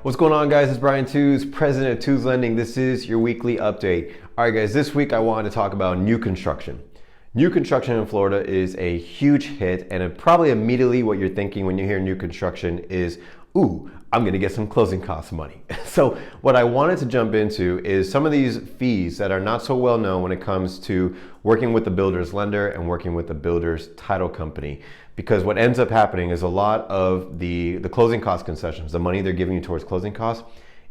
What's going on, guys? It's Brian Tews, president of Tews Lending. This is your weekly update. All right, guys, this week I wanted to talk about new construction. New construction in Florida is a huge hit, and probably immediately what you're thinking when you hear new construction is, ooh, I'm gonna get some closing costs money. So what I wanted to jump into is some of these fees that are not so well known when it comes to working with the builder's lender and working with the builder's title company. Because what ends up happening is a lot of the closing cost concessions, the money they're giving you towards closing costs,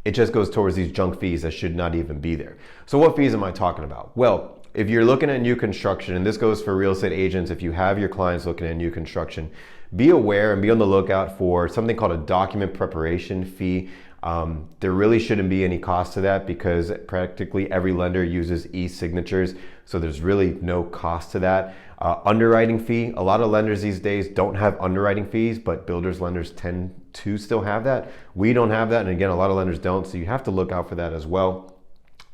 it just goes towards these junk fees that should not even be there. So what fees am I talking about? Well, if you're looking at new construction, and this goes for real estate agents, if you have your clients looking at new construction, be aware and be on the lookout for something called a document preparation fee. There really shouldn't be any cost to that because practically every lender uses e-signatures, so there's really no cost to that. Underwriting fee, a lot of lenders these days don't have underwriting fees, but builders lenders tend to still have that. We don't have that, and again, a lot of lenders don't, so you have to look out for that as well.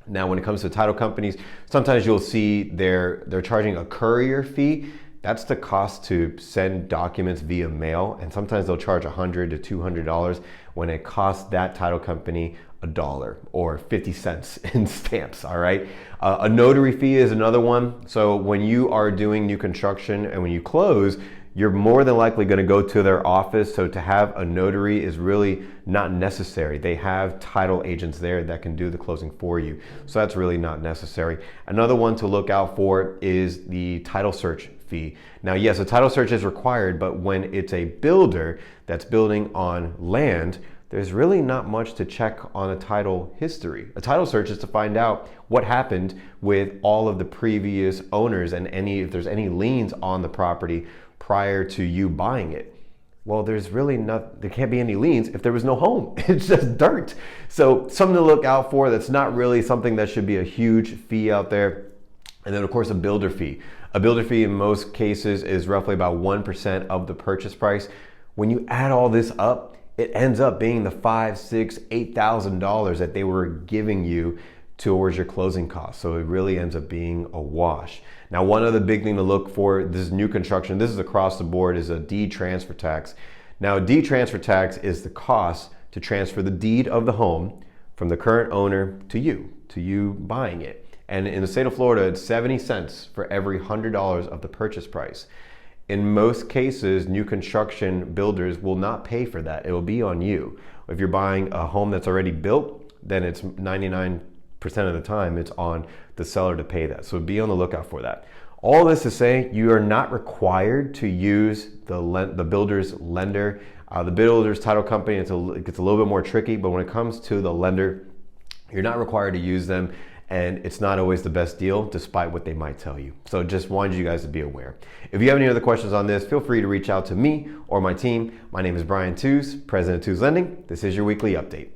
Now, when it comes to title companies, sometimes you'll see they're charging a courier fee. That's the cost to send documents via mail, and sometimes they'll charge $100 to $200 when it costs that title company $1 or 50 cents in stamps. All right. A notary fee is another one. So when you are doing new construction and when you close, you're more than likely going to go to their office. So to have a notary is really not necessary. They have title agents there that can do the closing for you. So that's really not necessary. Another one to look out for is the title search fee. Now, yes, a title search is required, but when it's a builder that's building on land, there's really not much to check on a title history. A title search is to find out what happened with all of the previous owners and if there's any liens on the property prior to you buying it. Well, there can't be any liens if there was no home. It's just dirt. So something to look out for. That's not really something that should be a huge fee out there. And then of course a builder fee. A builder fee in most cases is roughly about 1% of the purchase price. When you add all this up, it ends up being the $5,000, $6,000, $8,000 that they were giving you towards your closing costs. So it really ends up being a wash. Now, one other big thing to look for, this is new construction, this is across the board, is a deed transfer tax. Now, a deed transfer tax is the cost to transfer the deed of the home from the current owner to you buying it. And in the state of Florida, it's 70 cents for every $100 of the purchase price. In most cases, new construction builders will not pay for that. It will be on you. If you're buying a home that's already built, then it's 99% of the time it's on the seller to pay that. So be on the lookout for that. All this to say, you are not required to use the builder's lender. The builder's title company, it gets a little bit more tricky, but when it comes to the lender, you're not required to use them. And it's not always the best deal, despite what they might tell you. So just wanted you guys to be aware. If you have any other questions on this, feel free to reach out to me or my team. My name is Brian Tews, president of Tews Lending. This is your weekly update.